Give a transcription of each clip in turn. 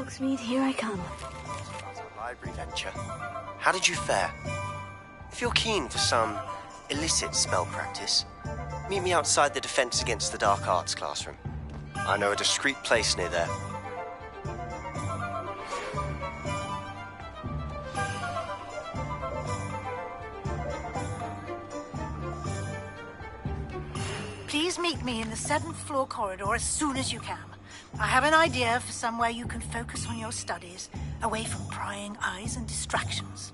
Hogsmeade, here I come. Library venture. How did you fare? If you're keen for some illicit spell practice, meet me outside the Defense Against the Dark Arts classroom. I know a discreet place near there. Please meet me in the 7th floor corridor as soon as you can. I have an idea for somewhere you can focus on your studies, away from prying eyes and distractions.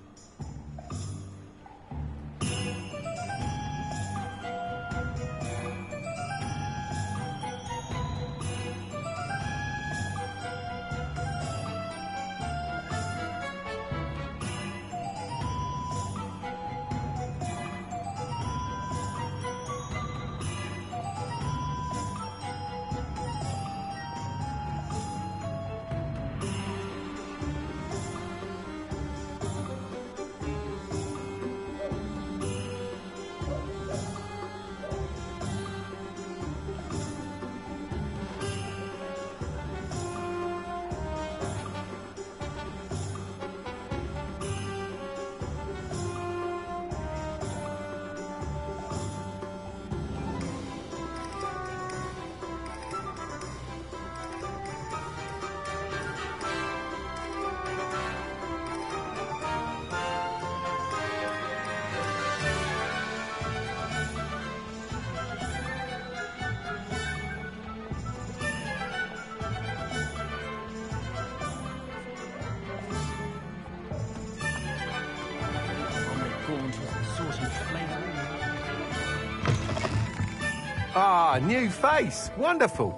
Ah, new face. Wonderful.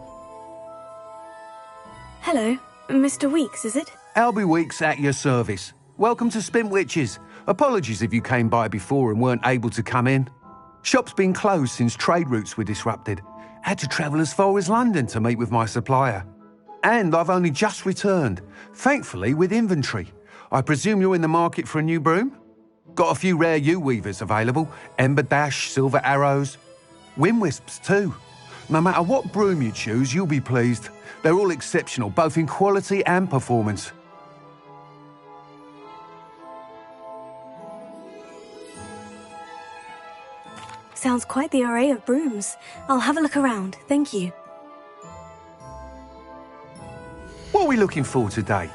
Hello, Mr. Weeks, is it? Albie Weeks at your service. Welcome to Spintwitches. Apologies if you came by before and weren't able to come in. Shop's been closed since trade routes were disrupted. Had to travel as far as London to meet with my supplier. And I've only just returned, thankfully with inventory. I presume you're in the market for a new broom? Got a few rare yew-weavers available. Ember Dash, Silver Arrows. Wind Wisps too. No matter what broom you choose, you'll be pleased. They're all exceptional, both in quality and performance. Sounds quite the array of brooms. I'll have a look around, thank you. What are we looking for today?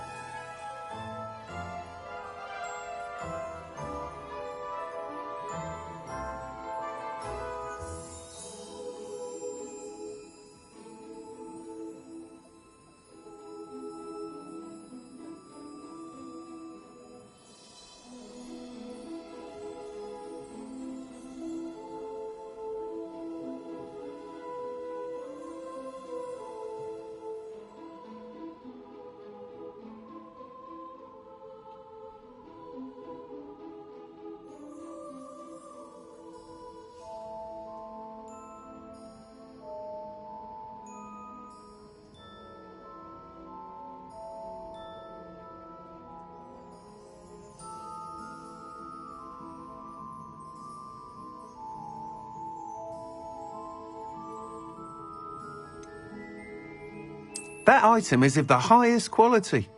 That item is of the highest quality.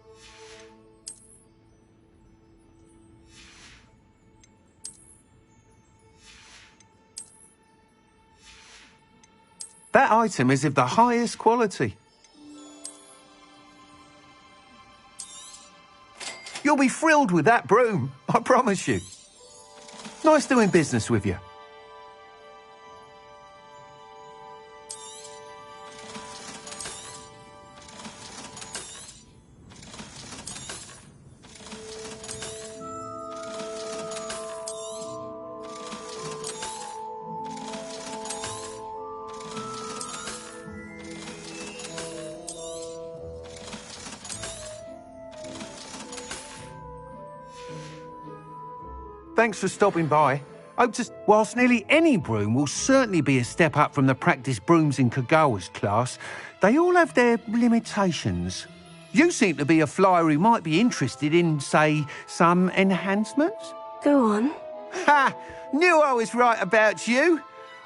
That item is of the highest quality. You'll be thrilled with that broom, I promise you. Nice doing business with you. Thanks for stopping by. Whilst nearly any broom will certainly be a step up from the practice brooms in Kagawa's class, they all have their limitations. You seem to be a flyer who might be interested in, say, some enhancements? Go on. Ha! Knew I was right about you.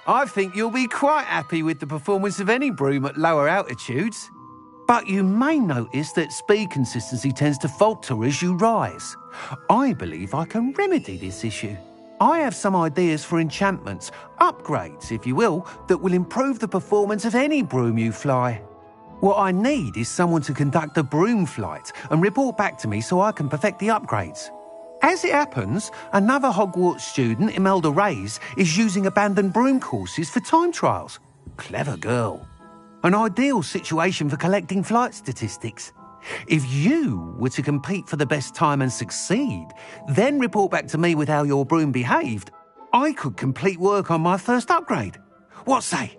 I think you'll be quite happy with the performance of any broom at lower altitudes. But you may notice that speed consistency tends to falter as you rise. I believe I can remedy this issue. I have some ideas for enchantments, upgrades if you will, that will improve the performance of any broom you fly. What I need is someone to conduct a broom flight and report back to me so I can perfect the upgrades. As it happens, another Hogwarts student, Imelda Reyes, is using abandoned broom courses for time trials. Clever girl. An ideal situation for collecting flight statistics. If you were to compete for the best time and succeed, then report back to me with how your broom behaved, I could complete work on my first upgrade. What say?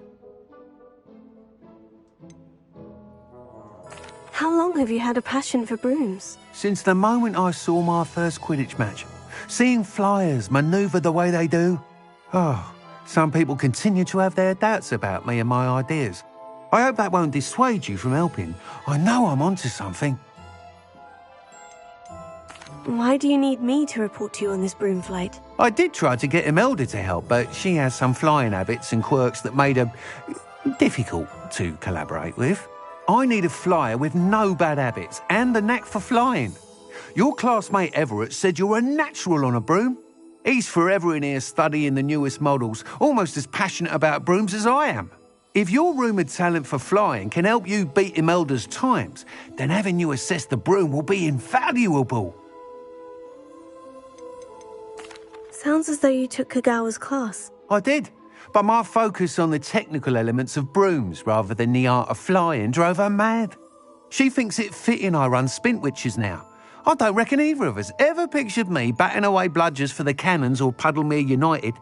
How long have you had a passion for brooms? Since the moment I saw my first Quidditch match. Seeing flyers manoeuvre the way they do. Oh, some people continue to have their doubts about me and my ideas. I hope that won't dissuade you from helping. I know I'm onto something. Why do you need me to report to you on this broom flight? I did try to get Imelda to help, but she has some flying habits and quirks that made her difficult to collaborate with. I need a flyer with no bad habits and the knack for flying. Your classmate Everett said you're a natural on a broom. He's forever in here studying the newest models, almost as passionate about brooms as I am. If your rumoured talent for flying can help you beat Imelda's times, then having you assess the broom will be invaluable. Sounds as though you took Kagawa's class. I did, but my focus on the technical elements of brooms rather than the art of flying drove her mad. She thinks it fitting I run Spintwitches now. I don't reckon either of us ever pictured me batting away bludgers for the Cannons or Puddlemere United.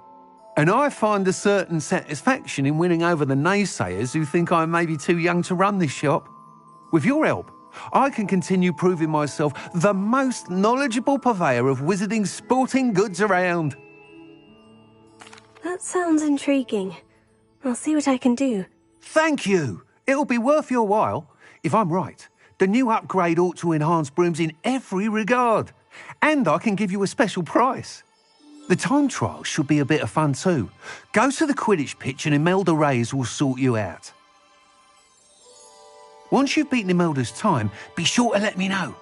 And I find a certain satisfaction in winning over the naysayers who think I may be too young to run this shop. With your help, I can continue proving myself the most knowledgeable purveyor of wizarding sporting goods around. That sounds intriguing. I'll see what I can do. Thank you. It'll be worth your while. If I'm right, the new upgrade ought to enhance brooms in every regard. And I can give you a special price. The time trial should be a bit of fun too. Go to the Quidditch pitch and Imelda Reyes will sort you out. Once you've beaten Imelda's time, be sure to let me know.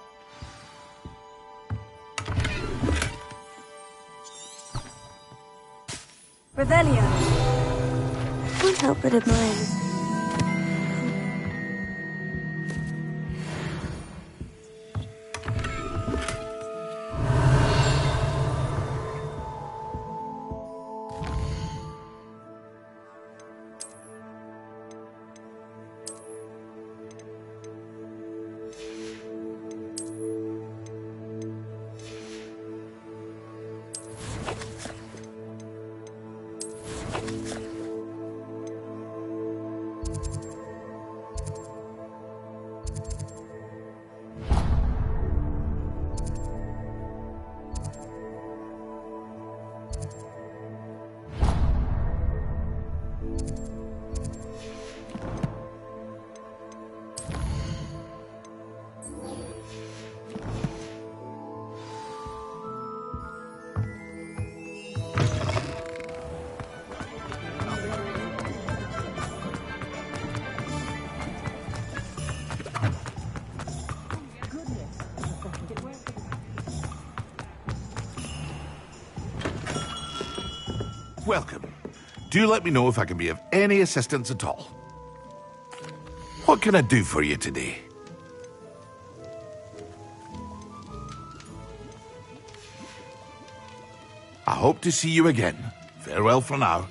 Revelio. Can't help but admire. Welcome. Do let me know if I can be of any assistance at all. What can I do for you today? I hope to see you again. Farewell for now.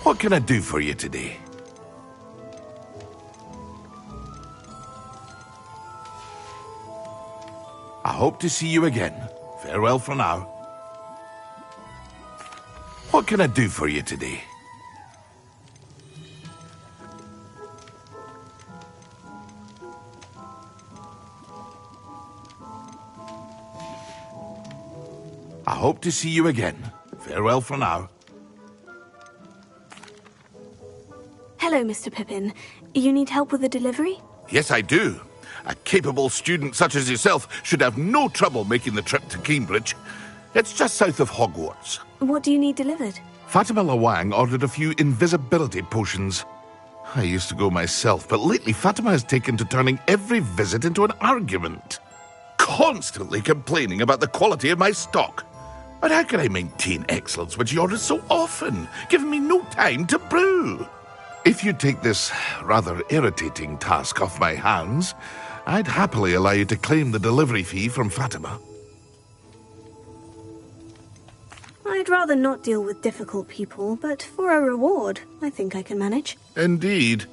What can I do for you today? I hope to see you again. Farewell for now. What can I do for you today? I hope to see you again. Farewell for now. Hello, Mr. Pippin. You need help with a delivery? Yes, I do. A capable student such as yourself should have no trouble making the trip to Cambridge. It's just south of Hogwarts. What do you need delivered? Fatima Lawang ordered a few invisibility potions. I used to go myself, but lately Fatima has taken to turning every visit into an argument. Constantly complaining about the quality of my stock. But how can I maintain excellence when she orders so often, giving me no time to brew? If you take this rather irritating task off my hands, I'd happily allow you to claim the delivery fee from Fatima. I'd rather not deal with difficult people, but for a reward, I think I can manage. Indeed.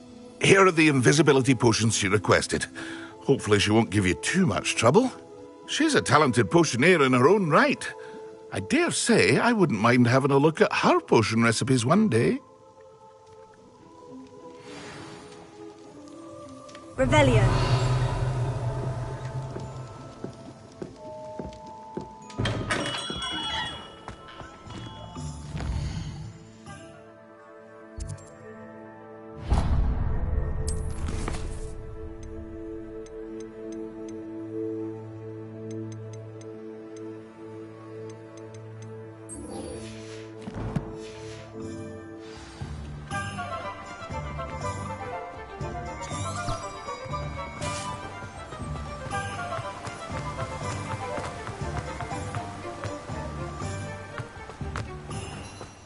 Here are the invisibility potions she requested. Hopefully she won't give you too much trouble. She's a talented potioneer in her own right. I dare say I wouldn't mind having a look at her potion recipes one day. Revelio.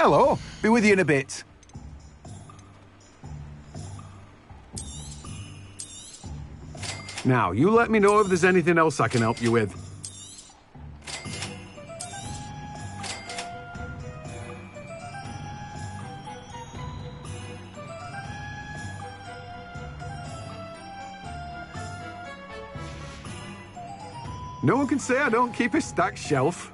Hello. Be with you in a bit. Now, you let me know if there's anything else I can help you with. No one can say I don't keep a stacked shelf.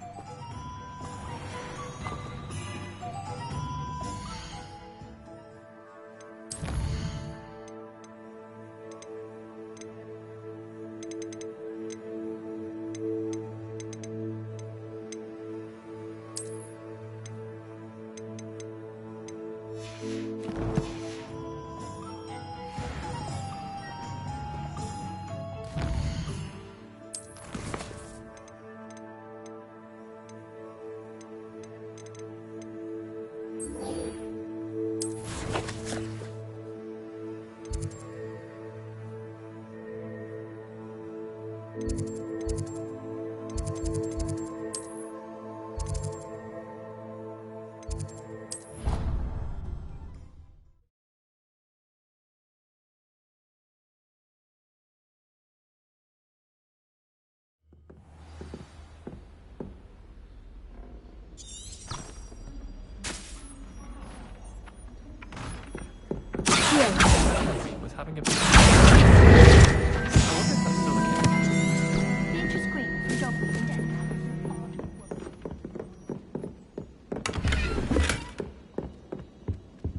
Was having a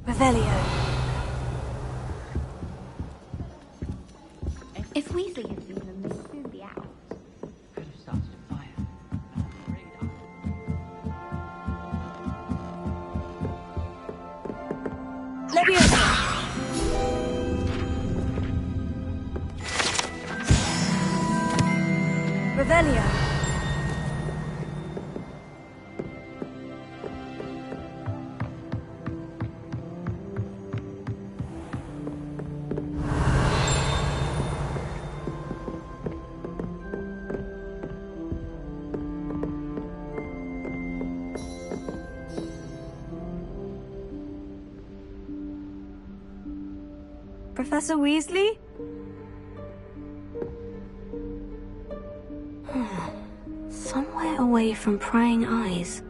Revelio. If Weasley had seen them, they'd soon be out. could have started a fire. I'm afraid Leviosa. Revelio. Professor Weasley? Somewhere away from prying eyes.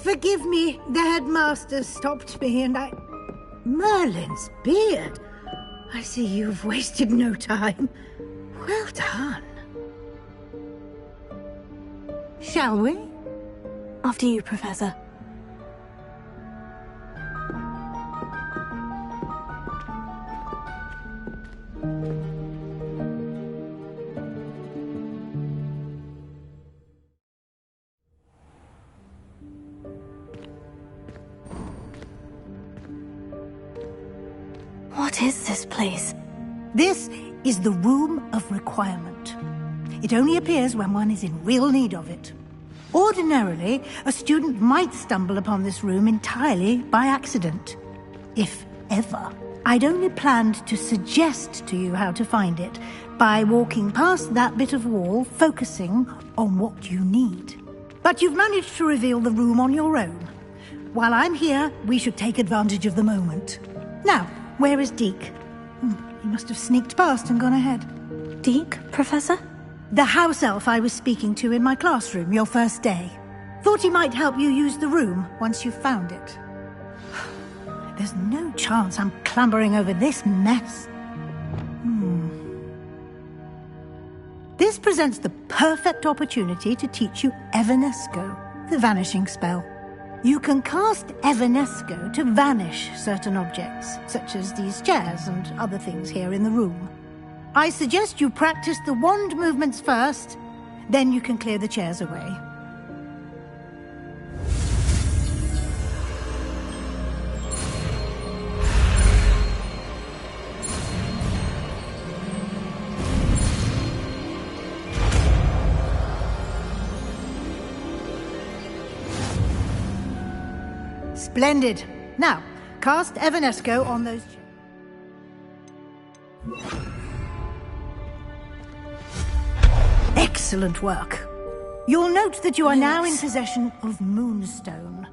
Forgive me, the headmaster stopped me and Merlin's beard. I see you've wasted no time. Well done. Shall we? After you, Professor. What is this place? This is the Room of Requirement. It only appears when one is in real need of it. Ordinarily, a student might stumble upon this room entirely by accident. If ever. I'd only planned to suggest to you how to find it by walking past that bit of wall, focusing on what you need. But you've managed to reveal the room on your own. While I'm here, we should take advantage of the moment. Now, where is Deke? He must have sneaked past and gone ahead. Deke, Professor? The house elf I was speaking to in my classroom your first day. Thought he might help you use the room once you've found it. There's no chance I'm clambering over this mess. This presents the perfect opportunity to teach you Evanesco, the vanishing spell. You can cast Evanesco to vanish certain objects, such as these chairs and other things here in the room. I suggest you practice the wand movements first, then you can clear the chairs away. Splendid. Now, cast Evanesco on those chairs. Excellent work. You'll note that you are now in possession of Moonstone.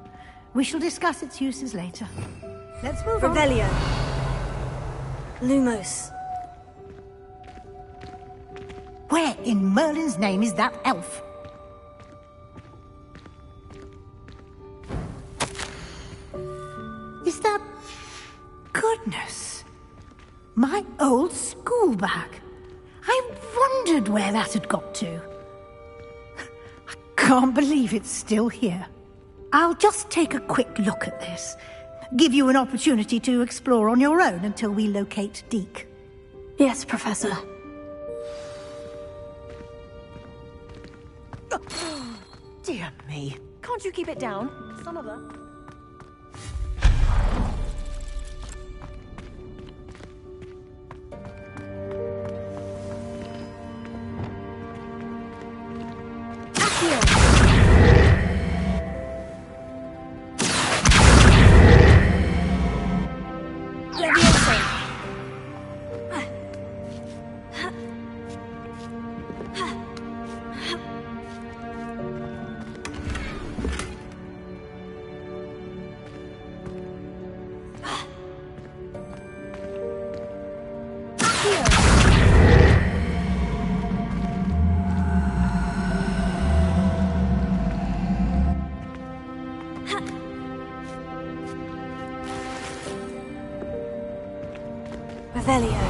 We shall discuss its uses later. Let's move on. Revelio. Lumos. Where in Merlin's name is that elf? Is that... Goodness. My old school bag. I wondered where that had got to. I can't believe it's still here. I'll just take a quick look at this. Give you an opportunity to explore on your own until we locate Deke. Yes, Professor. Dear me. Can't you keep it down? Some of us. Revelio.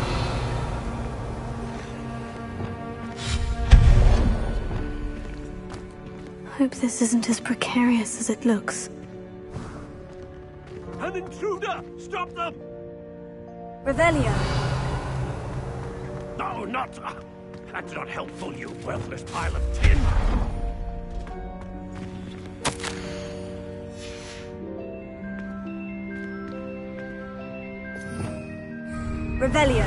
Hope this isn't as precarious as it looks. An intruder! Stop them! Revelio. No, not... that's not helpful, you worthless pile of tin! Revelio.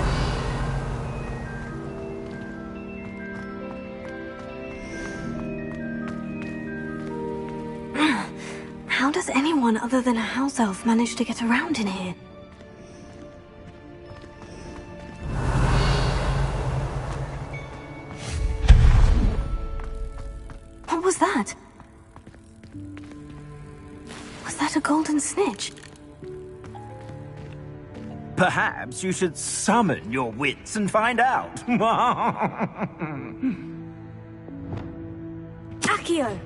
How does anyone other than a house elf manage to get around in here? What was that? Was that a golden snitch? Perhaps you should summon your wits and find out. Accio!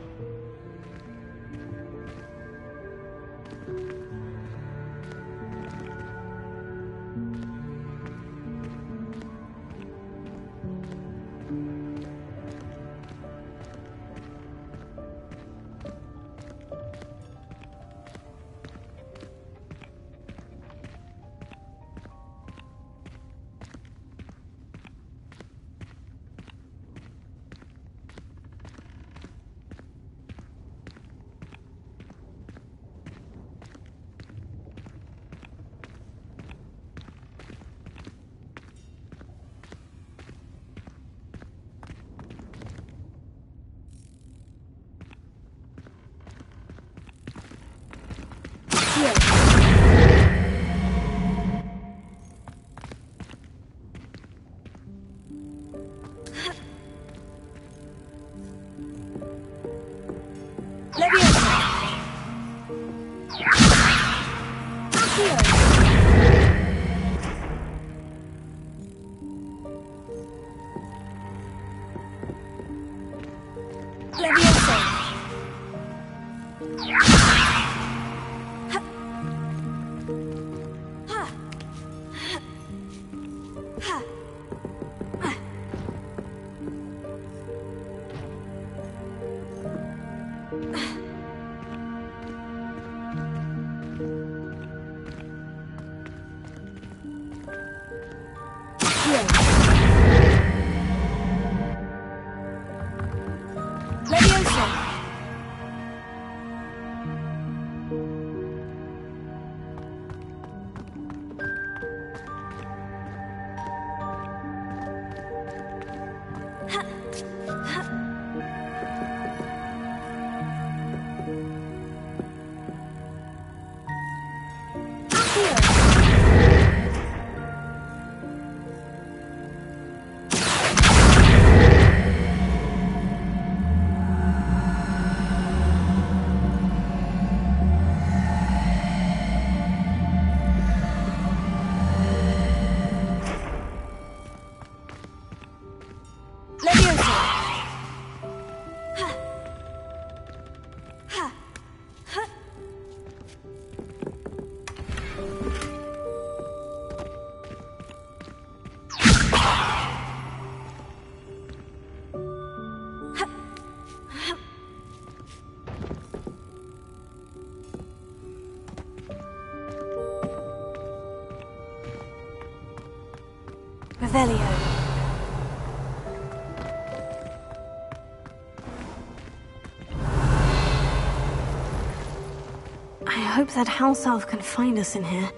Revelio. I hope that house elf can find us in here.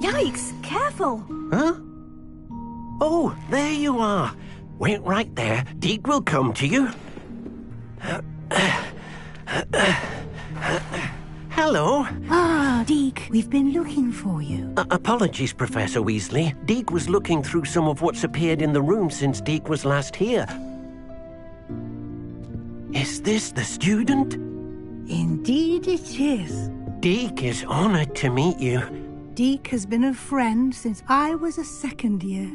Yikes! Careful! Huh? Oh, there you are. Wait right there. Deke will come to you. Hello. Ah, Deke, we've been looking for you. Apologies, Professor Weasley. Deke was looking through some of what's appeared in the room since Deke was last here. Is this the student? Indeed it is. Deke is honored to meet you. Deke has been a friend since I was a second year.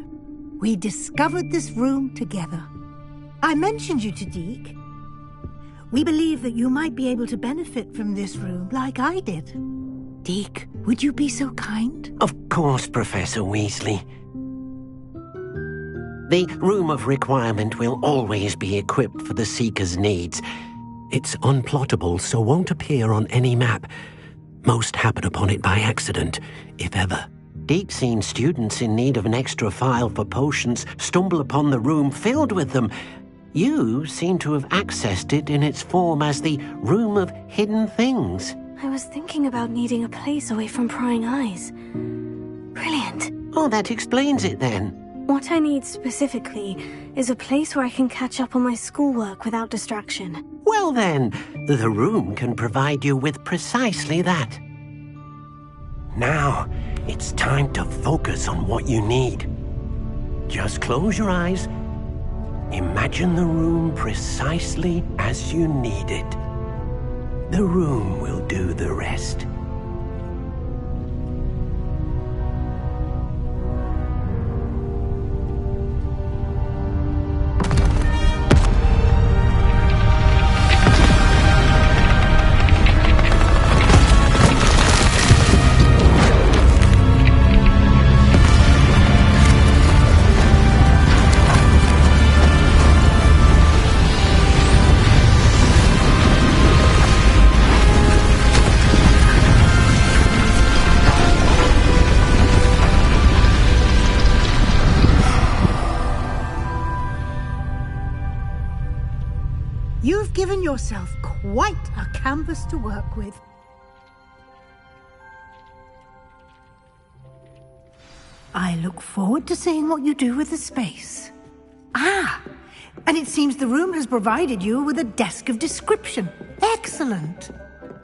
We discovered this room together. I mentioned you to Deke. We believe that you might be able to benefit from this room like I did. Deke, would you be so kind? Of course, Professor Weasley. The Room of Requirement will always be equipped for the Seeker's needs. It's unplottable, so won't appear on any map. Most happen upon it by accident, if ever. Deke's seen students in need of an extra file for potions stumble upon the room filled with them. You seem to have accessed it in its form as the Room of Hidden Things. I was thinking about needing a place away from prying eyes. Brilliant. Oh, that explains it then. What I need specifically is a place where I can catch up on my schoolwork without distraction. Well then, the room can provide you with precisely that. Now, it's time to focus on what you need. Just close your eyes. Imagine the room precisely as you need it. The room will do the rest. You've given yourself quite a canvas to work with. I look forward to seeing what you do with the space. Ah, and it seems the room has provided you with a desk of description. Excellent.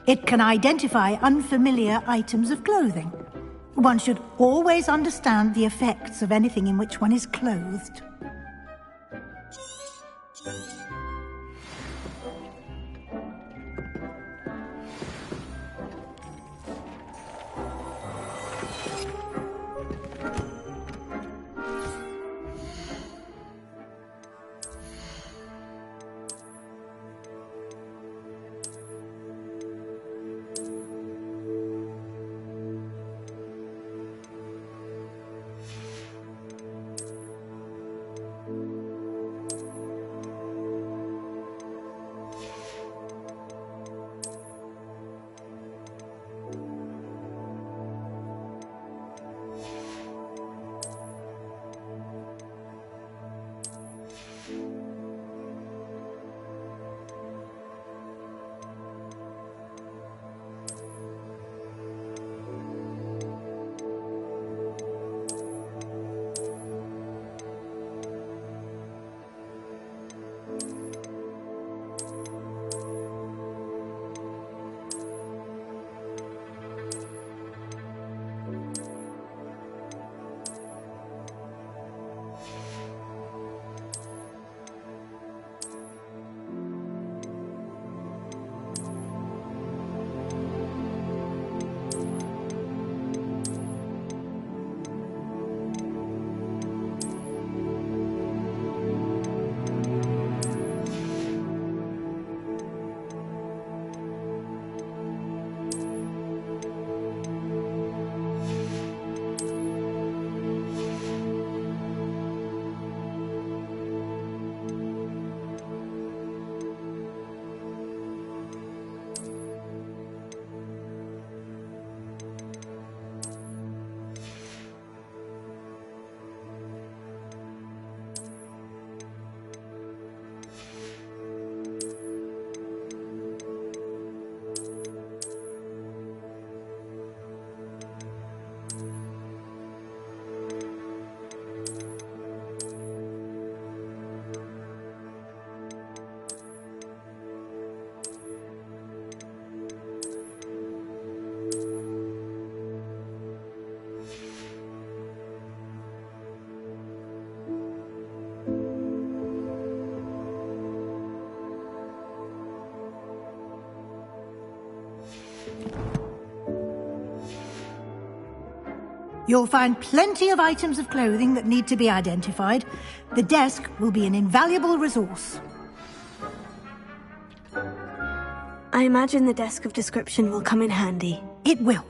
It can identify unfamiliar items of clothing. One should always understand the effects of anything in which one is clothed. You'll find plenty of items of clothing that need to be identified. The desk will be an invaluable resource. I imagine the desk of description will come in handy. It will.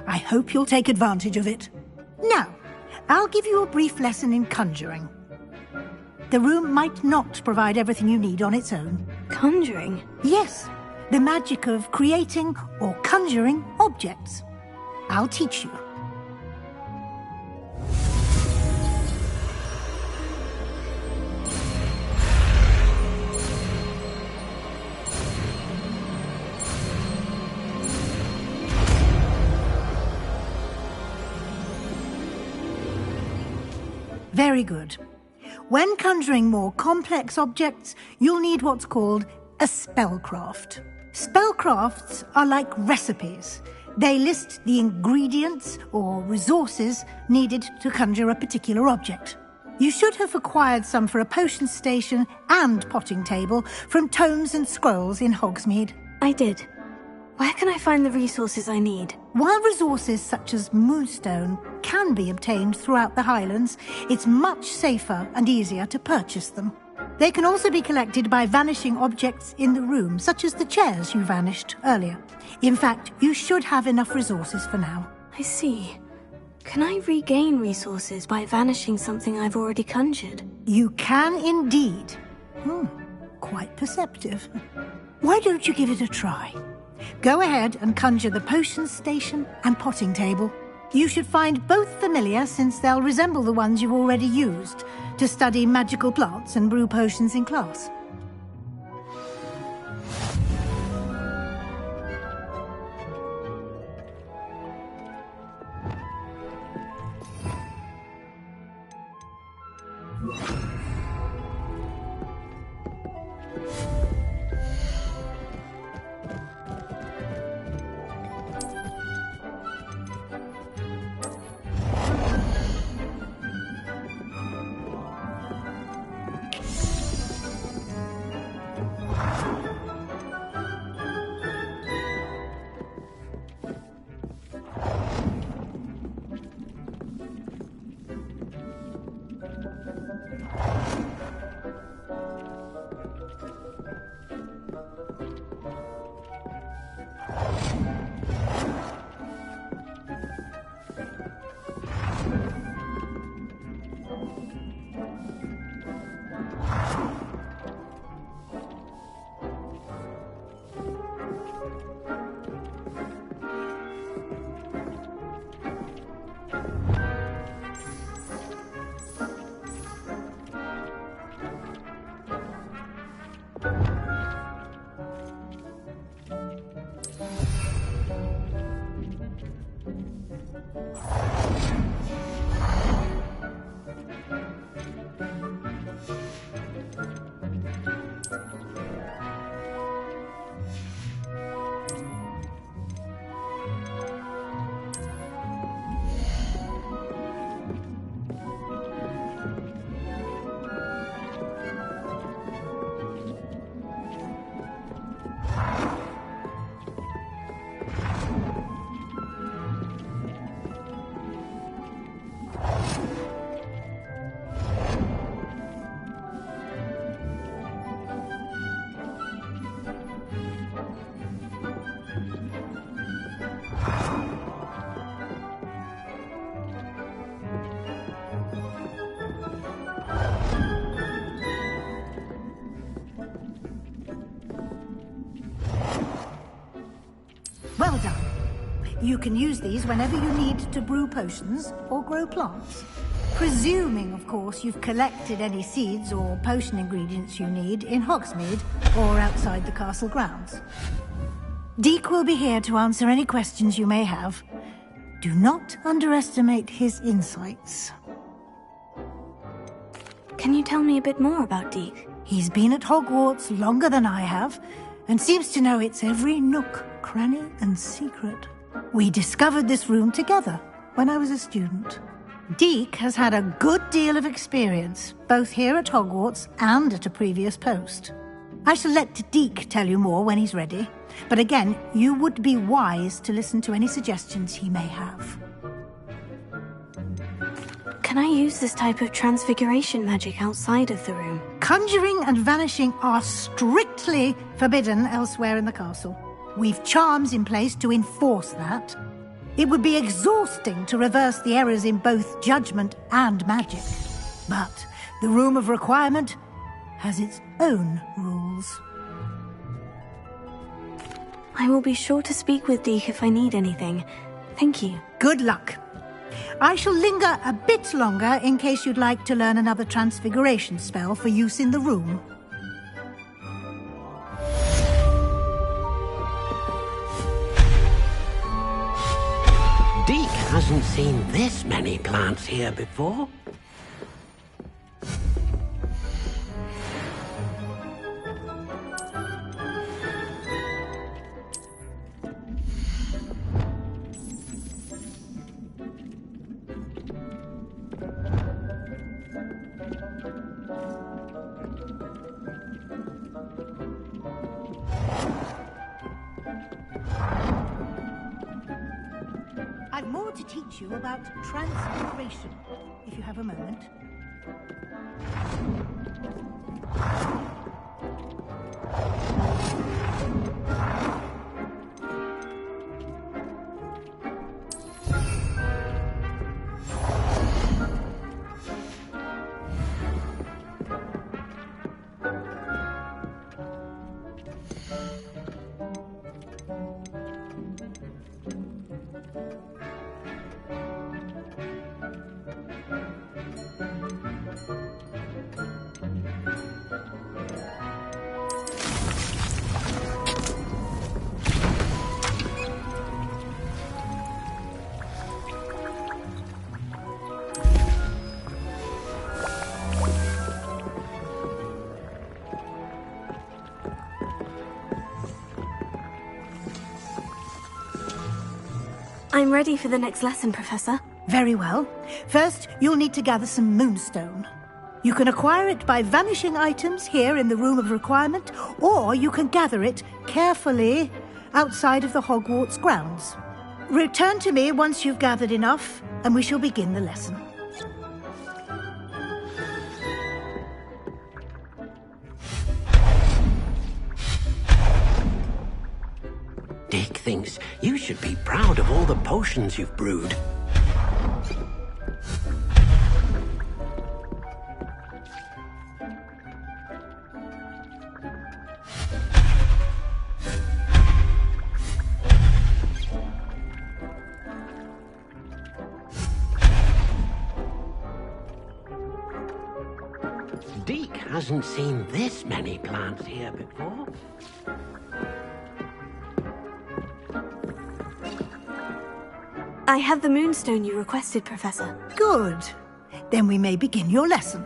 I hope you'll take advantage of it. Now, I'll give you a brief lesson in conjuring. The room might not provide everything you need on its own. Conjuring? Yes, the magic of creating or conjuring objects. I'll teach you. Very good. When conjuring more complex objects, you'll need what's called a spellcraft. Spellcrafts are like recipes. They list the ingredients or resources needed to conjure a particular object. You should have acquired some for a potion station and potting table from tomes and scrolls in Hogsmeade. I did. Where can I find the resources I need? While resources such as moonstone can be obtained throughout the Highlands, it's much safer and easier to purchase them. They can also be collected by vanishing objects in the room, such as the chairs you vanished earlier. In fact, you should have enough resources for now. I see. Can I regain resources by vanishing something I've already conjured? You can indeed. Quite perceptive. Why don't you give it a try? Go ahead and conjure the potion station and potting table. You should find both familiar, since they'll resemble the ones you've already used to study magical plants and brew potions in class. You can use these whenever you need to brew potions or grow plants. Presuming, of course, you've collected any seeds or potion ingredients you need in Hogsmeade or outside the castle grounds. Deek will be here to answer any questions you may have. Do not underestimate his insights. Can you tell me a bit more about Deek? He's been at Hogwarts longer than I have, and seems to know its every nook, cranny, and secret. We discovered this room together when I was a student. Deek has had a good deal of experience, both here at Hogwarts and at a previous post. I shall let Deek tell you more when he's ready, but again, you would be wise to listen to any suggestions he may have. Can I use this type of transfiguration magic outside of the room? Conjuring and vanishing are strictly forbidden elsewhere in the castle. We've charms in place to enforce that. It would be exhausting to reverse the errors in both judgment and magic. But the Room of Requirement has its own rules. I will be sure to speak with Deek if I need anything. Thank you. Good luck. I shall linger a bit longer in case you'd like to learn another transfiguration spell for use in the room. Deek hasn't seen this many plants here before. I've more to teach you about transfiguration, if you have a moment. I'm ready for the next lesson, Professor. Very well. First, you'll need to gather some moonstone. You can acquire it by vanishing items here in the Room of Requirement, or you can gather it carefully outside of the Hogwarts grounds. Return to me once you've gathered enough, and we shall begin the lesson. Dick thinks you should be proud of all the potions you've brewed. Deek hasn't seen this many plants here before. I have the moonstone you requested, Professor. Good. Then we may begin your lesson.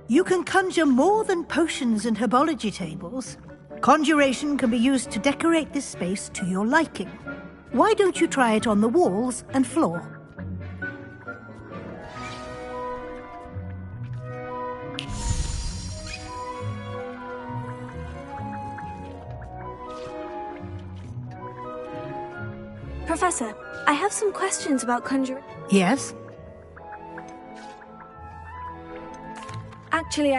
You can conjure more than potions and herbology tables. Conjuration can be used to decorate this space to your liking. Why don't you try it on the walls and floor? Professor, I have some questions about conjuring. Yes? Actually,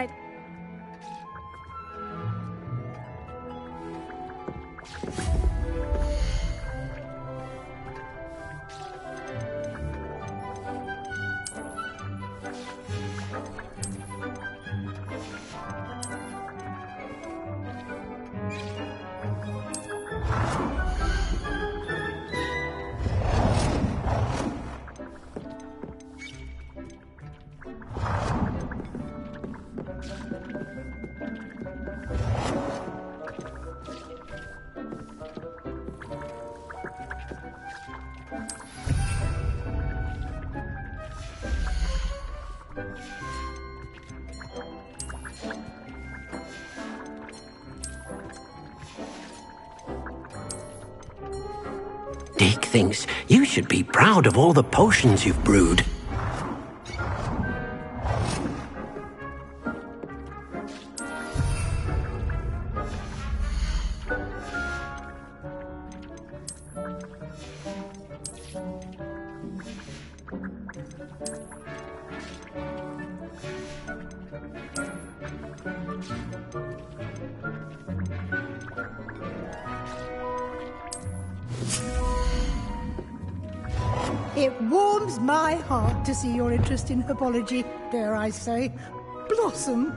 Dick thinks you should be proud of all the potions you've brewed. It warms my heart to see your interest in herbology, dare I say, blossom.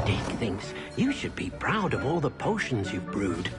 Dick thinks you should be proud of all the potions you've brewed.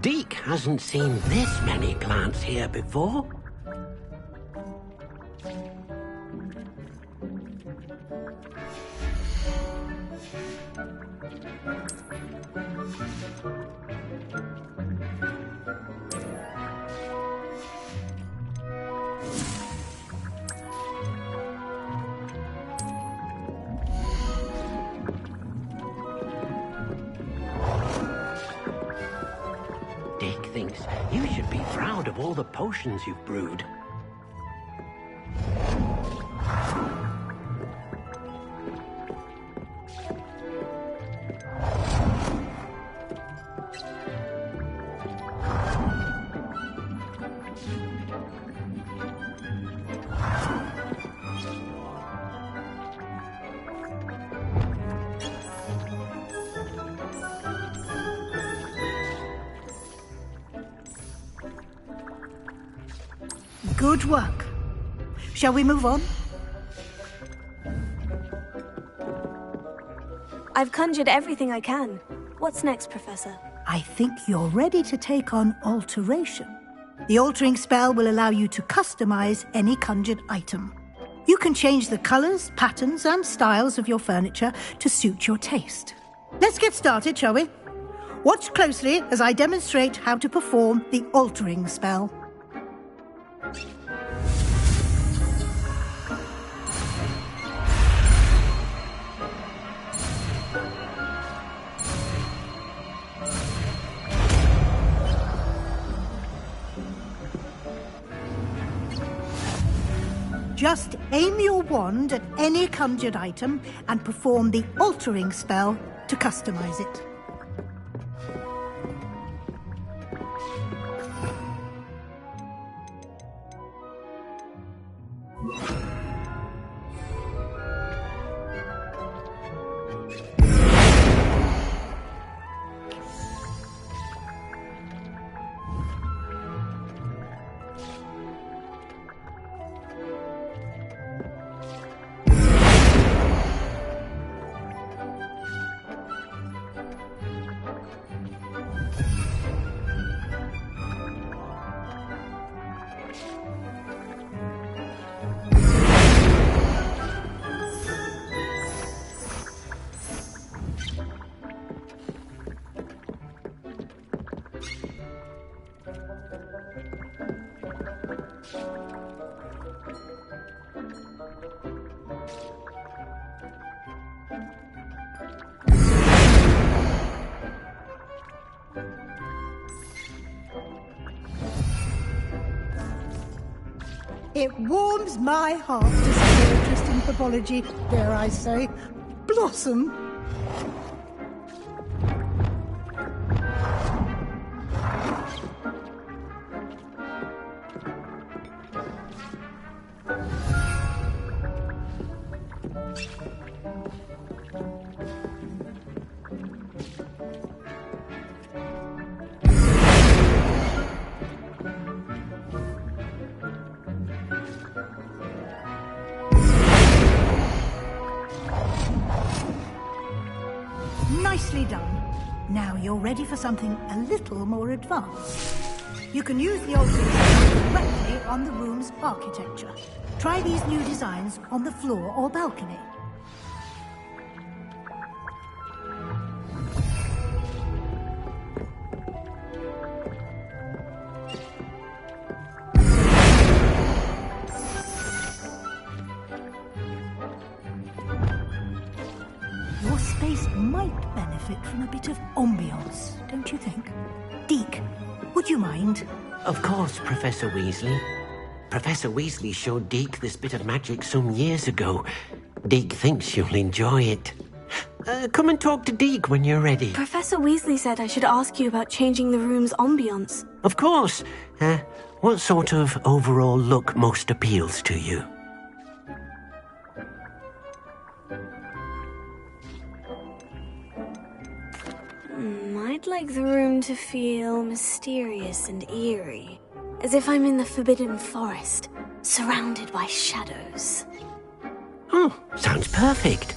Deke hasn't seen this many plants here before. Dick thinks you should be proud of all the potions you've brewed. Good work. Shall we move on? I've conjured everything I can. What's next, Professor? I think you're ready to take on alteration. The altering spell will allow you to customize any conjured item. You can change the colors, patterns, and styles of your furniture to suit your taste. Let's get started, shall we? Watch closely as I demonstrate how to perform the altering spell. Just aim your wand at any conjured item and perform the altering spell to customize it. It warms my heart to see your interest in pathology, dare I say, blossom. Nicely done. Now you're ready for something a little more advanced. You can use the altering spell directly on the room's architecture. Try these new designs on the floor or balcony. Your space might benefit from a bit of ambiance, don't you think? Deke, would you mind? Of course, Professor Weasley. Professor Weasley showed Deke this bit of magic some years ago. Deke thinks you'll enjoy it. Come and talk to Deke when you're ready. Professor Weasley said I should ask you about changing the room's ambience. Of course. What sort of overall look most appeals to you? I'd like the room to feel mysterious and eerie, as if I'm in the Forbidden Forest, surrounded by shadows. Oh, sounds perfect.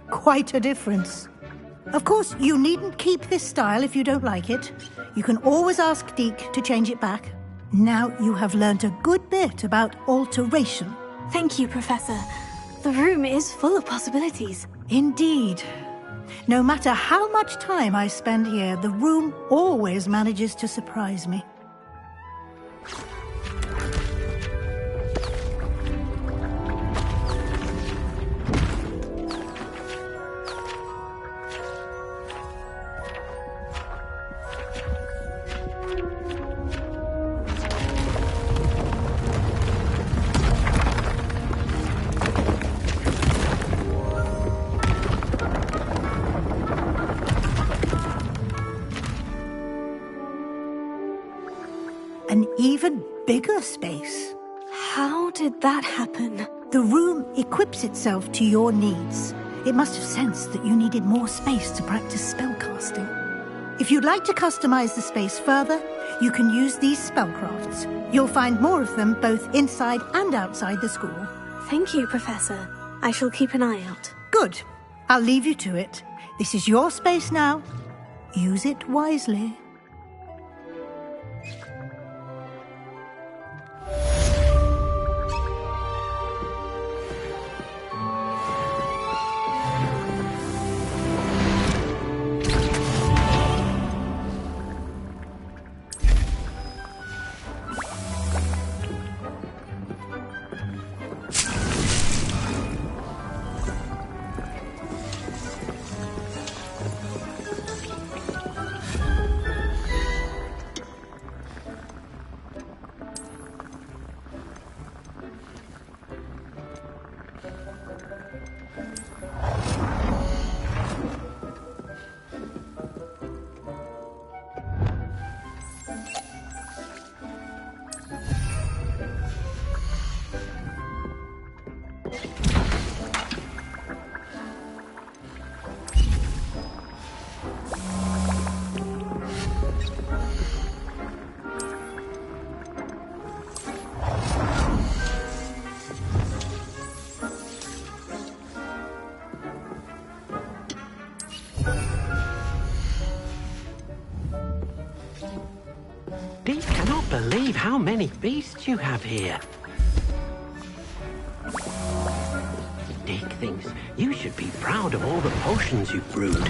Quite a difference. Of course, you needn't keep this style if you don't like it. You can always ask Deke to change it back. Now you have learnt a good bit about alteration. Thank you, Professor. The room is full of possibilities. Indeed. No matter how much time I spend here, the room always manages to surprise me. An even bigger space. How did that happen? The room equips itself to your needs. It must have sensed that you needed more space to practice spellcasting. If you'd like to customize the space further, you can use these spellcrafts. You'll find more of them both inside and outside the school. Thank you, Professor. I shall keep an eye out. Good. I'll leave you to it. This is your space now. Use it wisely. Dee cannot believe how many beasts you have here. Dick thinks you should be proud of all the potions you've brewed.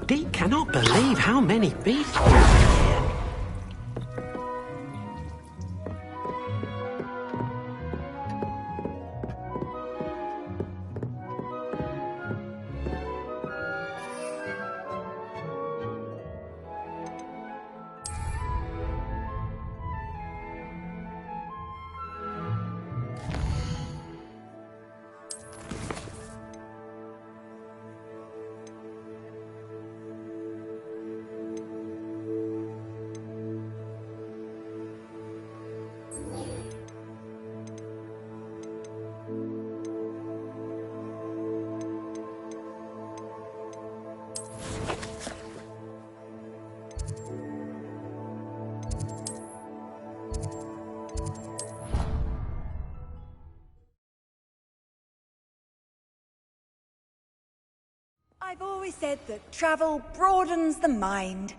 Dee cannot believe how many beasts you have here. I've always said that travel broadens the mind.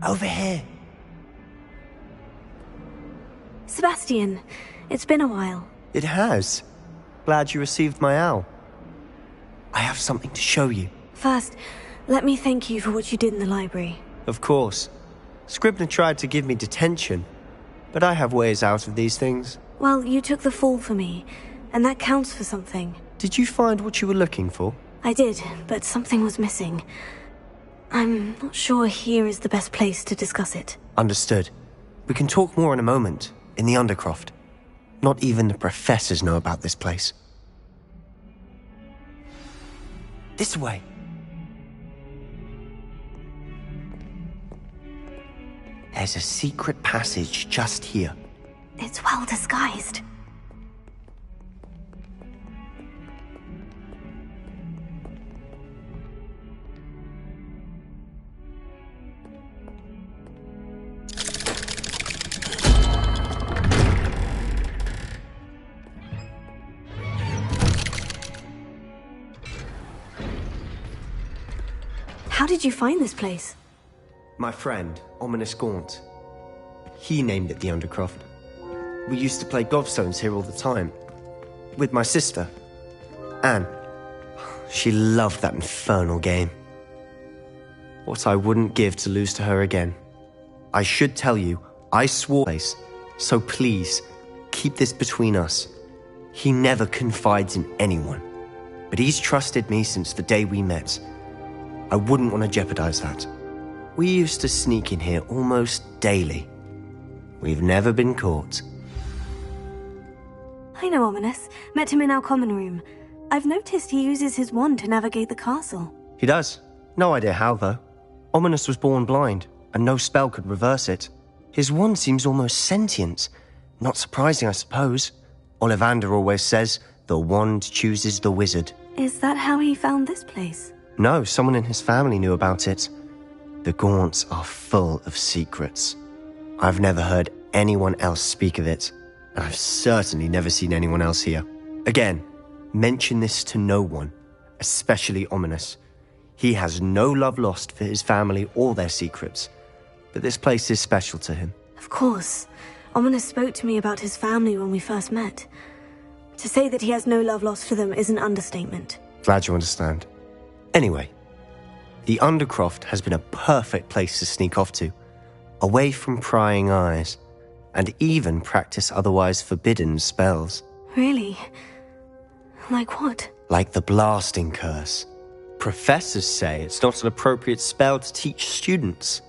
Over here. Sebastian, it's been a while. It has. Glad you received my owl. I have something to show you. First, let me thank you for what you did in the library. Of course. Scribner tried to give me detention, but I have ways out of these things. Well, you took the fall for me, and that counts for something. Did you find what you were looking for? I did, but something was missing. I'm not sure here is the best place to discuss it. Understood. We can talk more in a moment, in the Undercroft. Not even the professors know about this place. This way. There's a secret passage just here. It's well disguised. How did you find this place? My friend, Ominous Gaunt. He named it the Undercroft. We used to play gobstones here all the time. With my sister, Anne. She loved that infernal game. What I wouldn't give to lose to her again. I should tell you, I swore this, so please, keep this between us. He never confides in anyone, but he's trusted me since the day we met. I wouldn't want to jeopardize that. We used to sneak in here almost daily. We've never been caught. I know Ominous. Met him in our common room. I've noticed he uses his wand to navigate the castle. He does. No idea how, though. Ominous was born blind, and no spell could reverse it. His wand seems almost sentient. Not surprising, I suppose. Ollivander always says, the wand chooses the wizard. Is that how he found this place? No, someone in his family knew about it. The Gaunts are full of secrets. I've never heard anyone else speak of it, and I've certainly never seen anyone else here. Again, mention this to no one, especially Ominous. He has no love lost for his family or their secrets, but this place is special to him. Of course. Ominous spoke to me about his family when we first met. To say that he has no love lost for them is an understatement. Glad you understand. Anyway, the Undercroft has been a perfect place to sneak off to, away from prying eyes, and even practice otherwise forbidden spells. Really? Like what? Like the blasting curse. Professors say it's not an appropriate spell to teach students.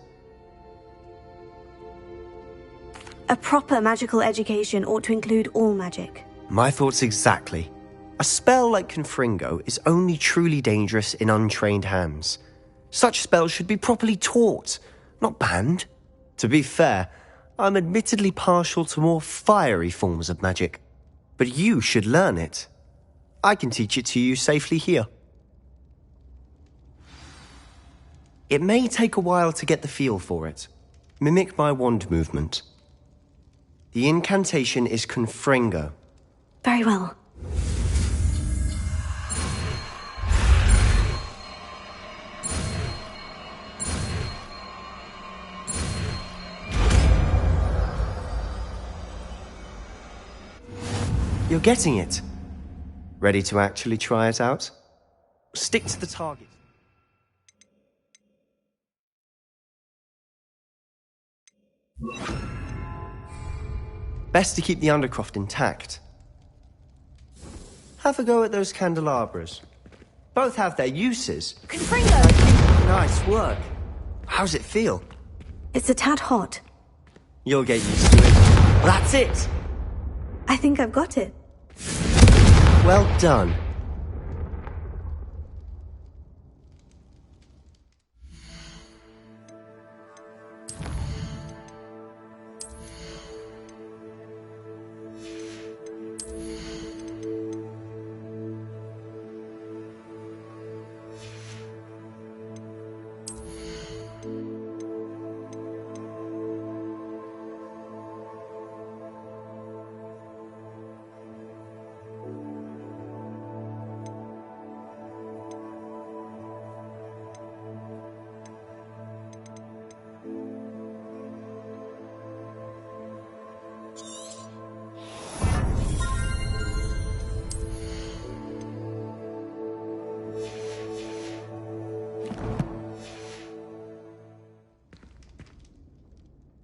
A proper magical education ought to include all magic. My thoughts exactly. A spell like Confringo is only truly dangerous in untrained hands. Such spells should be properly taught, not banned. To be fair, I'm admittedly partial to more fiery forms of magic. But you should learn it. I can teach it to you safely here. It may take a while to get the feel for it. Mimic my wand movement. The incantation is Confringo. Very well. You're getting it. Ready to actually try it out? Stick to the target. Best to keep the Undercroft intact. Have a go at those candelabras. Both have their uses. Confringo! Nice work. How's it feel? It's a tad hot. You'll get used to it. That's it! I think I've got it. Well done.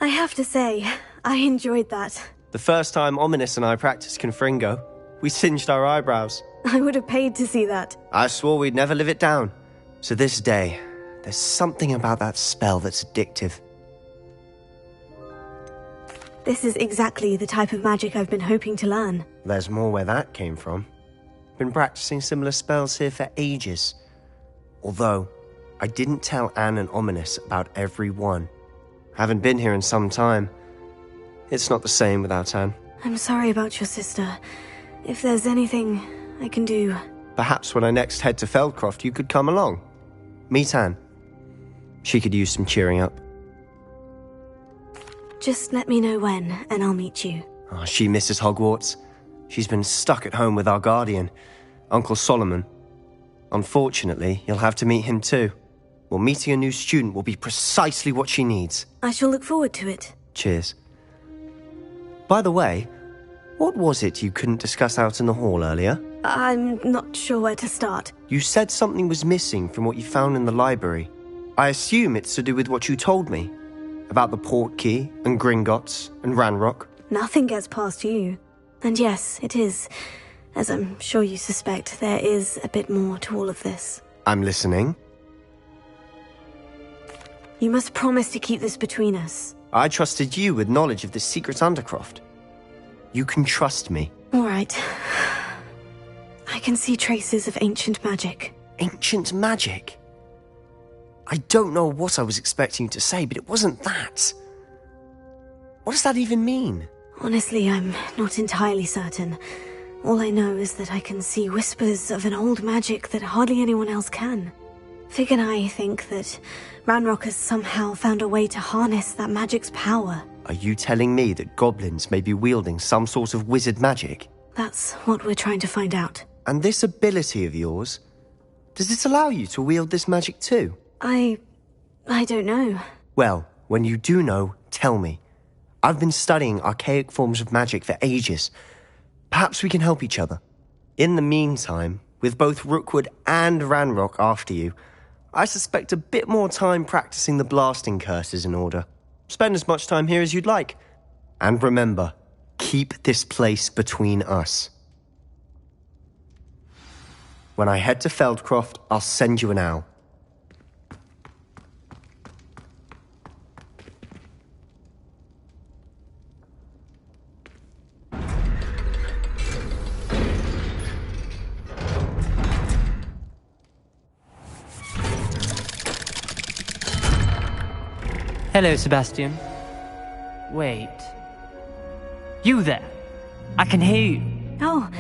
I have to say, I enjoyed that. The first time Ominous and I practiced Confringo, we singed our eyebrows. I would have paid to see that. I swore we'd never live it down. So this day, there's something about that spell that's addictive. This is exactly the type of magic I've been hoping to learn. There's more where that came from. Been practicing similar spells here for ages. Although, I didn't tell Anne and Ominous about every one. Haven't been here in some time. It's not the same without Anne. I'm sorry about your sister. If there's anything I can do... Perhaps when I next head to Feldcroft, you could come along. Meet Anne. She could use some cheering up. Just let me know when, and I'll meet you. Oh, she misses Hogwarts. She's been stuck at home with our guardian, Uncle Solomon. Unfortunately, you'll have to meet him too. Well, meeting a new student will be precisely what she needs. I shall look forward to it. Cheers. By the way, what was it you couldn't discuss out in the hall earlier? I'm not sure where to start. You said something was missing from what you found in the library. I assume it's to do with what you told me. About the Portkey, and Gringotts, and Ranrock. Nothing gets past you. And yes, it is. As I'm sure you suspect, there is a bit more to all of this. I'm listening. You must promise to keep this between us. I trusted you with knowledge of the secret Undercroft. You can trust me. All right. I can see traces of ancient magic. Ancient magic? I don't know what I was expecting you to say, but it wasn't that. What does that even mean? Honestly, I'm not entirely certain. All I know is that I can see whispers of an old magic that hardly anyone else can. Fig and I think that Ranrock has somehow found a way to harness that magic's power. Are you telling me that goblins may be wielding some sort of wizard magic? That's what we're trying to find out. And this ability of yours, does it allow you to wield this magic too? I don't know. Well, when you do know, tell me. I've been studying archaic forms of magic for ages. Perhaps we can help each other. In the meantime, with both Rookwood and Ranrock after you, I suspect a bit more time practicing the blasting curse is in order. Spend as much time here as you'd like. And remember, keep this place between us. When I head to Feldcroft, I'll send you an owl. Hello, Sebastian. Wait. You there? I can hear you. Oh,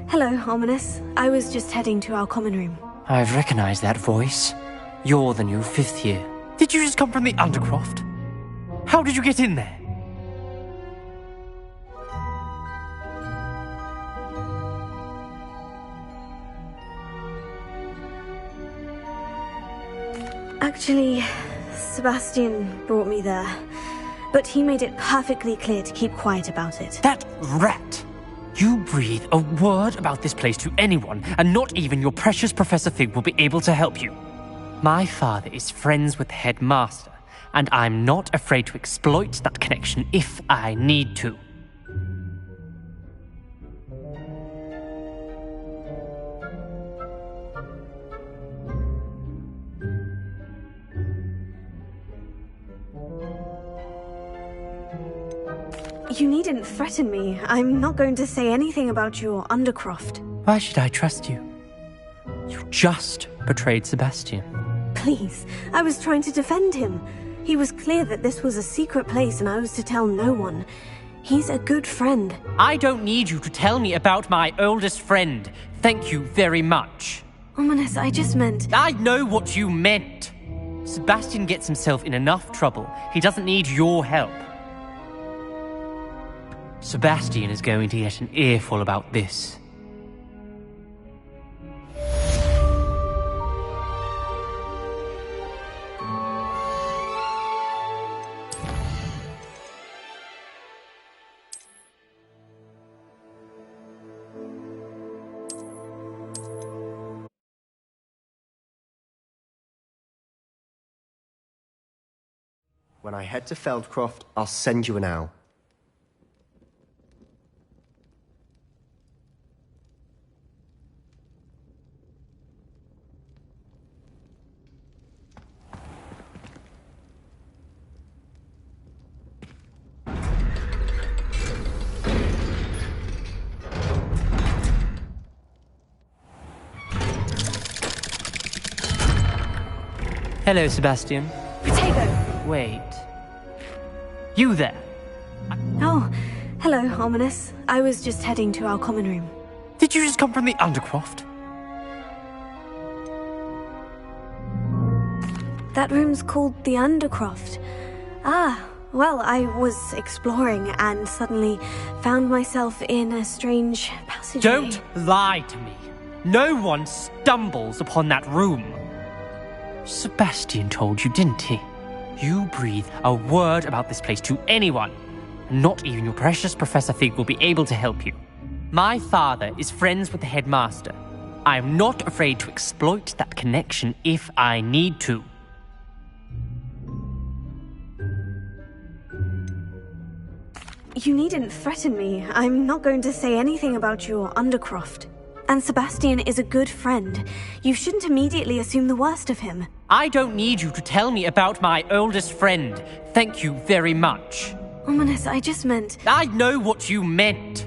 hello, Ominous. I was just heading to our common room. I've recognized that voice. You're the new 5th year. Did you just come from the Undercroft? How did you get in there? Actually, Sebastian brought me there, but he made it perfectly clear to keep quiet about it. That rat! You breathe a word about this place to anyone, and not even your precious Professor Fig will be able to help you. My father is friends with the headmaster, and I'm not afraid to exploit that connection if I need to. You needn't threaten me. I'm not going to say anything about your Undercroft. Why should I trust you? You just betrayed Sebastian. Please, I was trying to defend him. He was clear that this was a secret place and I was to tell no one. He's a good friend. I don't need you to tell me about my oldest friend. Thank you very much. Ominous, I just meant... I know what you meant. Sebastian gets himself in enough trouble. He doesn't need your help. Sebastian is going to get an earful about this. When I head to Feldcroft, I'll send you an owl. Hello, Sebastian. Potato! Wait. You there? Oh, hello, Ominous. I was just heading to our common room. Did you just come from the Undercroft? That room's called the Undercroft. Ah, well, I was exploring and suddenly found myself in a strange passageway. Don't lie to me. No one stumbles upon that room. Sebastian told you, didn't he? You breathe a word about this place to anyone, and not even your precious Professor Fig will be able to help you. My father is friends with the headmaster. I am not afraid to exploit that connection if I need to. You needn't threaten me. I'm not going to say anything about your Undercroft. And Sebastian is a good friend. You shouldn't immediately assume the worst of him. I don't need you to tell me about my oldest friend. Thank you very much. Ominous, I just meant... I know what you meant.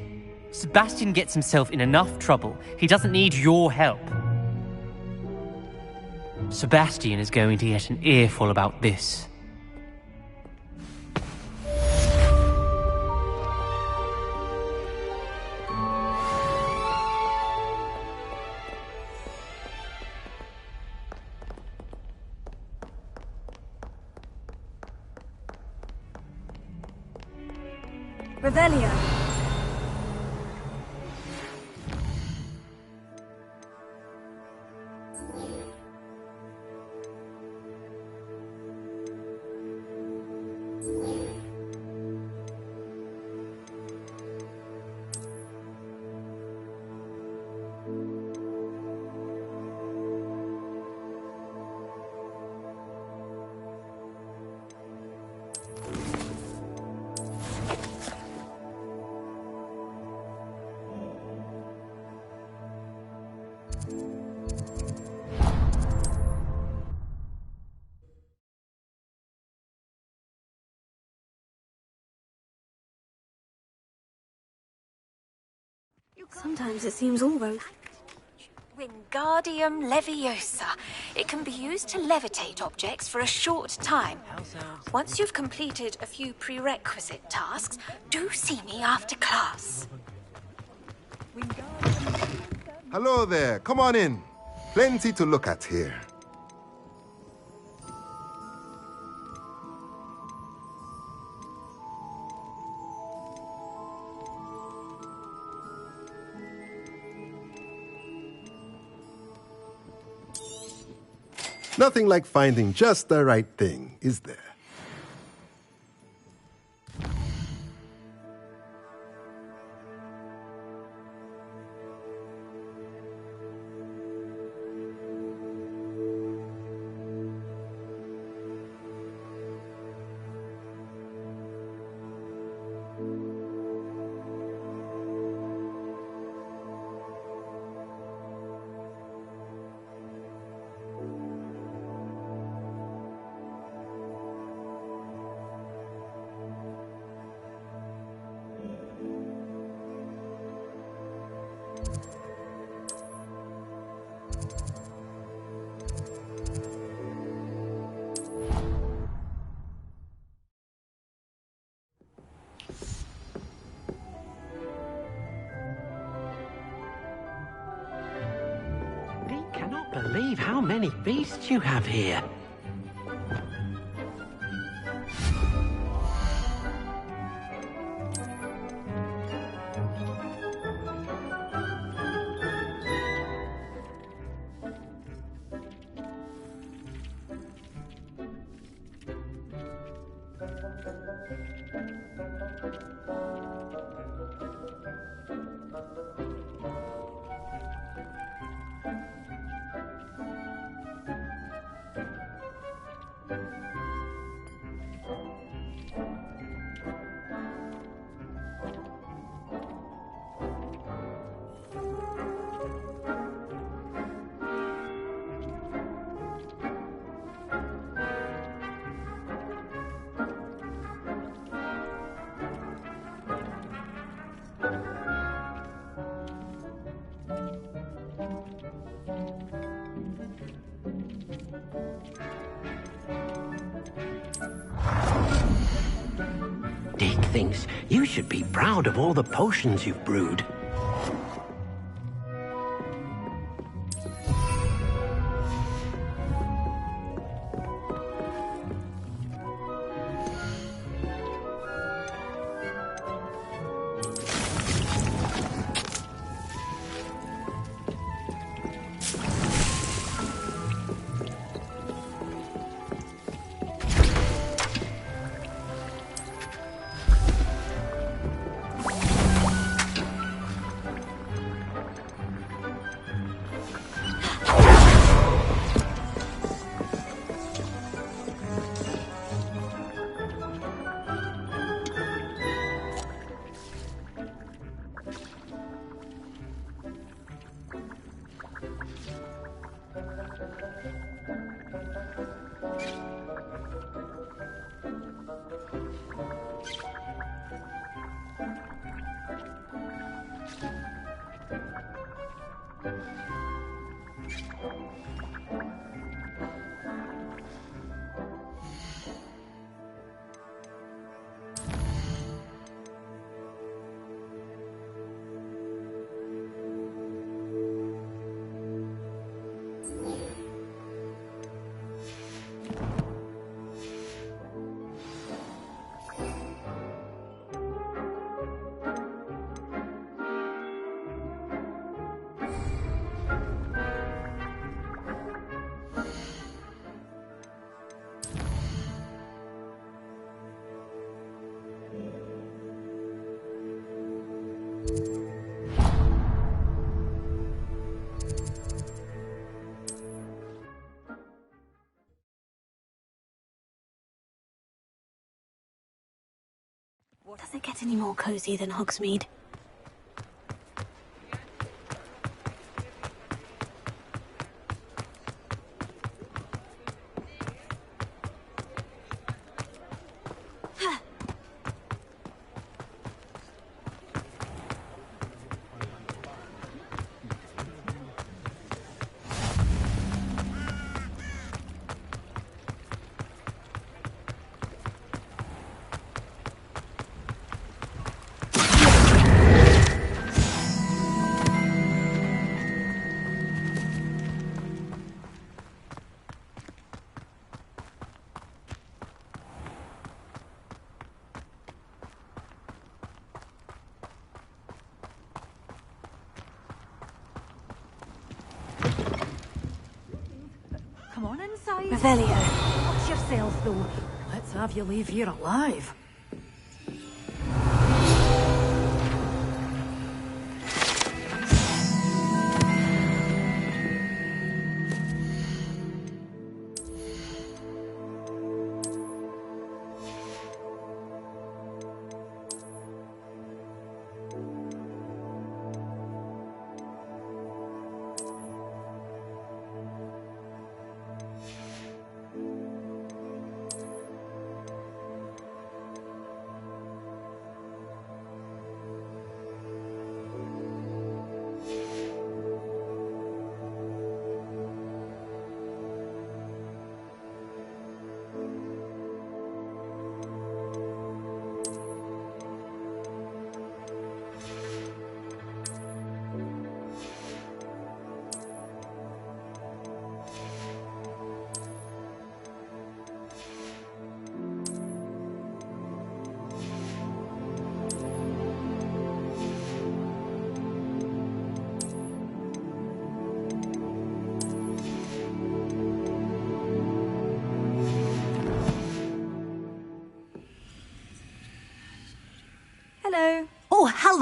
Sebastian gets himself in enough trouble. He doesn't need your help. Sebastian is going to get an earful about this. Revelio. Sometimes it seems all road. Wingardium Leviosa. It can be used to levitate objects for a short time. Once you've completed a few prerequisite tasks, do see me after class. Hello there, come on in. Plenty to look at here. Nothing like finding just the right thing, is there? Believe how many beasts you have here. Dick thinks you should be proud of all the potions you've brewed. Does it get any more cozy than Hogsmeade? Come on inside. Revelio. Watch yourself, though. Let's have you leave here alive.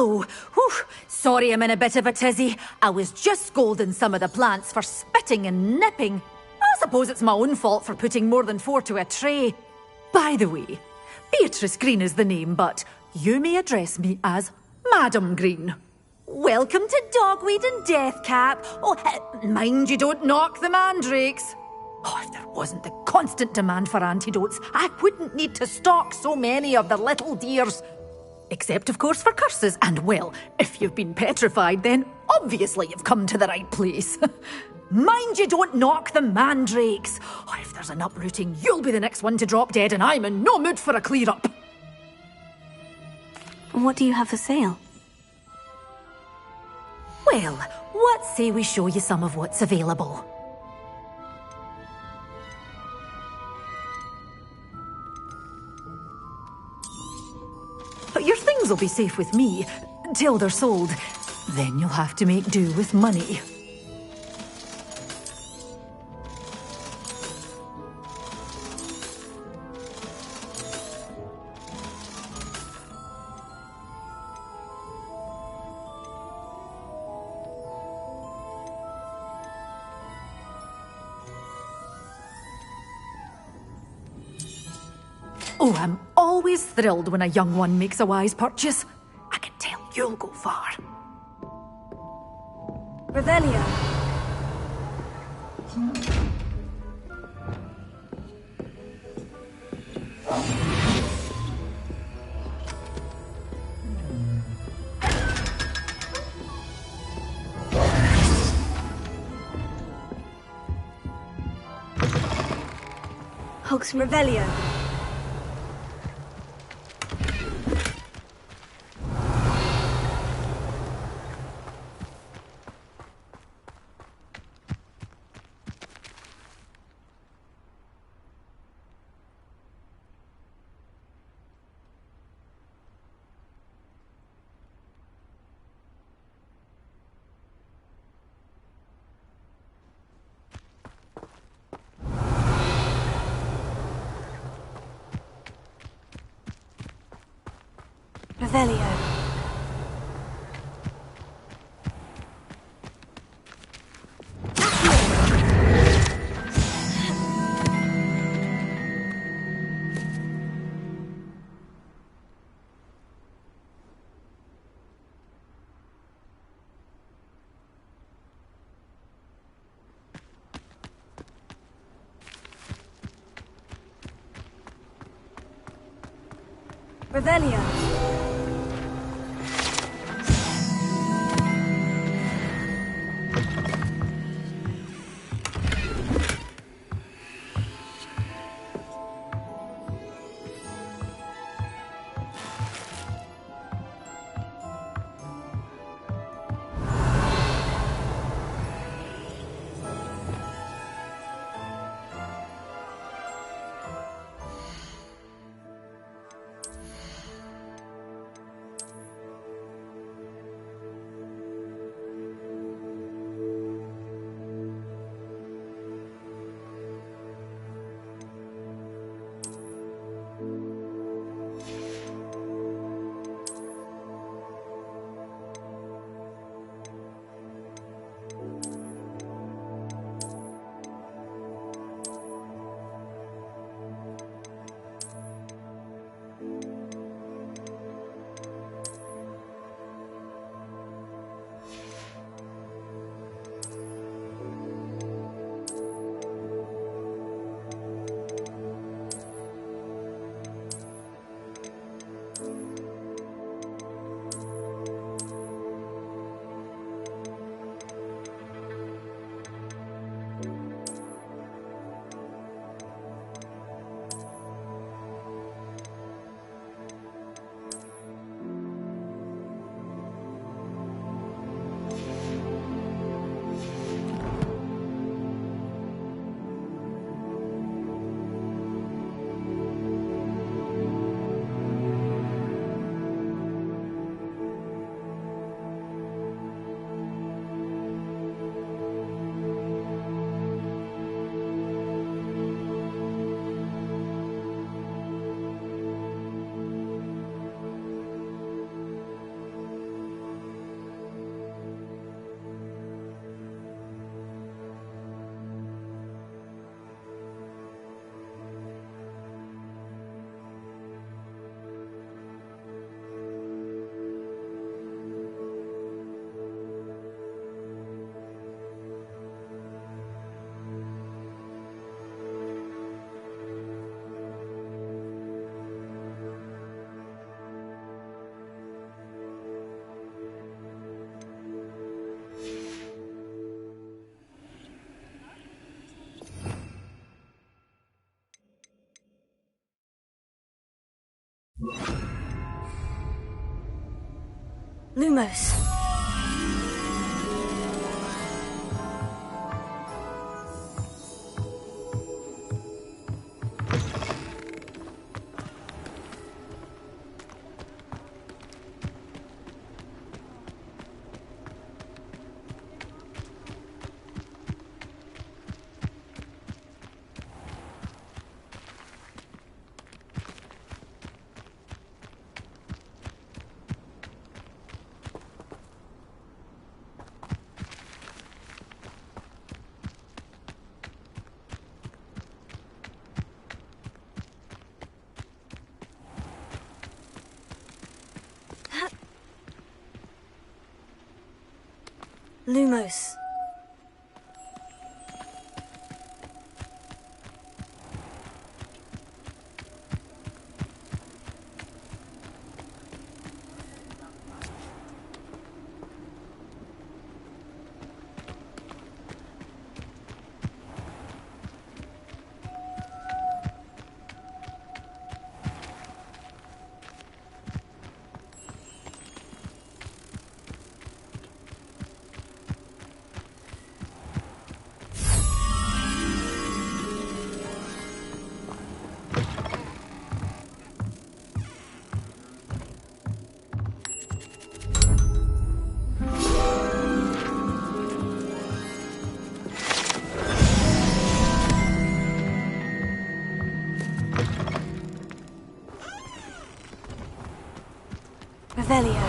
hello. Whew. Sorry I'm in a bit of a tizzy. I was just scolding some of the plants for spitting and nipping. I suppose it's my own fault for putting more than 4 to a tray. By the way, Beatrice Green is the name, but you may address me as Madam Green. Welcome to Dogweed and Deathcap. Oh, mind you don't knock the mandrakes. Oh, if there wasn't the constant demand for antidotes, I wouldn't need to stock so many of the little dears. Except, of course, for curses. And, well, if you've been petrified, then obviously you've come to the right place. Mind you don't knock the mandrakes. Oh, if there's an uprooting, you'll be the next one to drop dead, and I'm in no mood for a clear-up. What do you have for sale? Well, what say we show you some of what's available? But your things will be safe with me, till they're sold. Then you'll have to make do with money. Oh, I'm always thrilled when a young one makes a wise purchase. I can tell you'll go far. Revelio. Hogs Revelio. Revelio. Revelio. Lumos. Lumos. Revelio.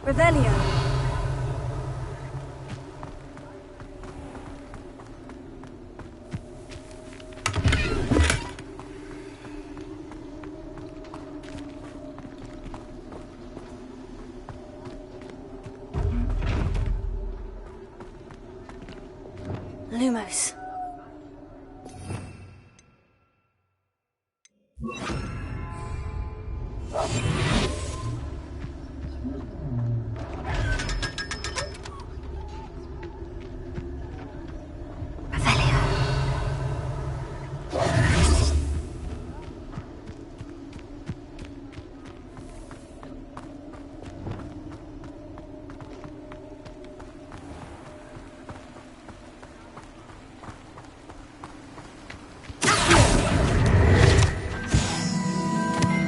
Revelio. Lumos.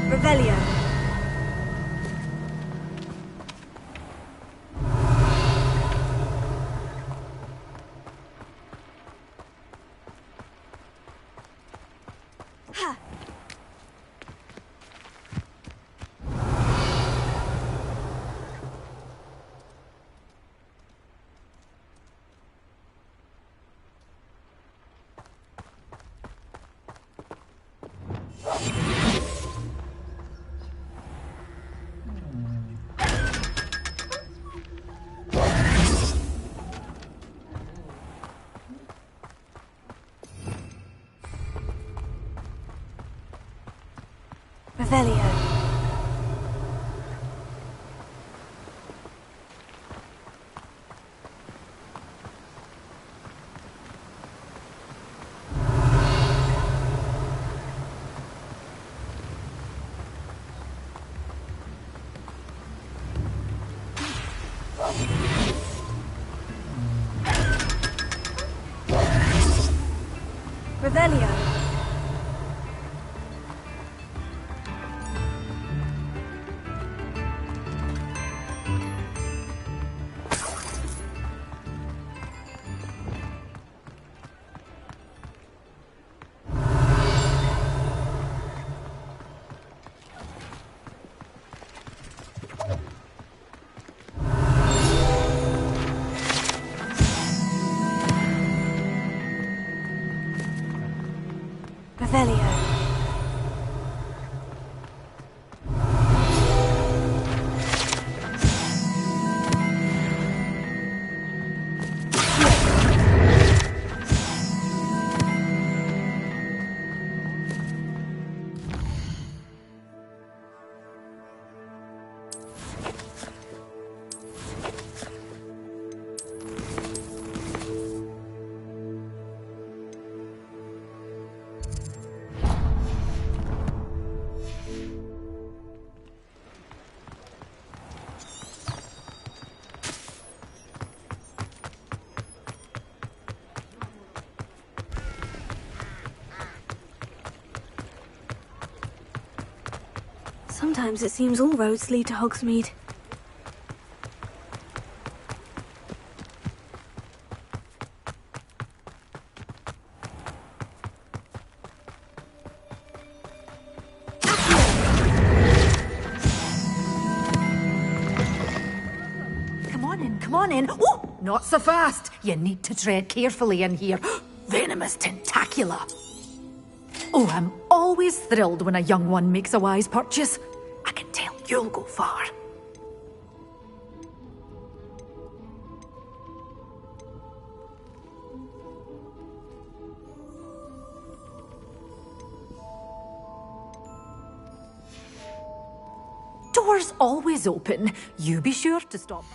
Revelio. Ha. Revelio. Revelio. sometimes it seems all roads lead to Hogsmeade. Come on in. Oh, not so fast. You need to tread carefully in here. Venomous tentacula. Oh, I'm always thrilled when a young one makes a wise purchase. I can tell you'll go far. Doors always open. You be sure to stop.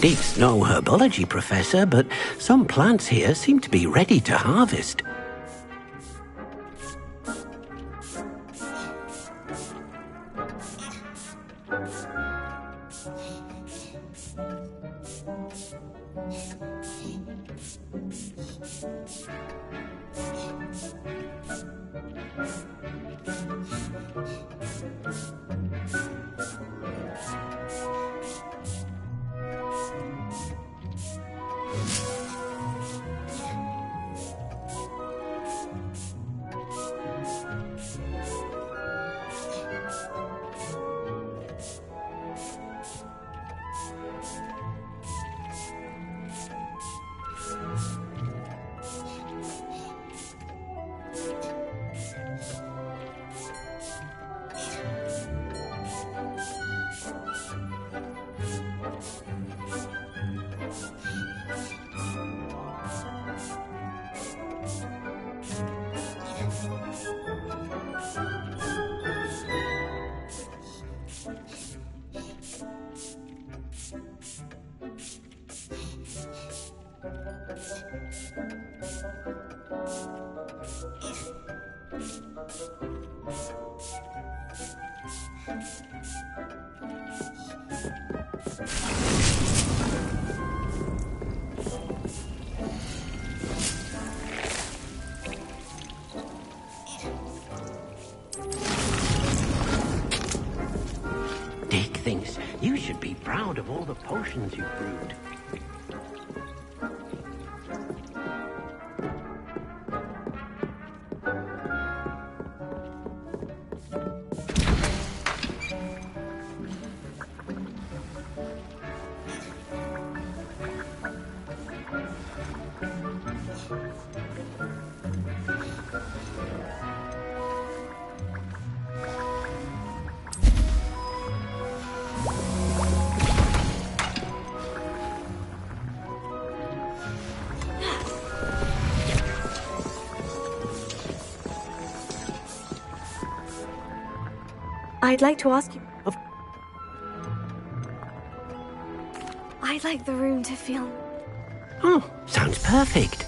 Deep's no herbology professor, but some plants here seem to be ready to harvest. of all the potions you've brewed. I'd like to ask you... I'd like the room to feel... Oh, sounds perfect.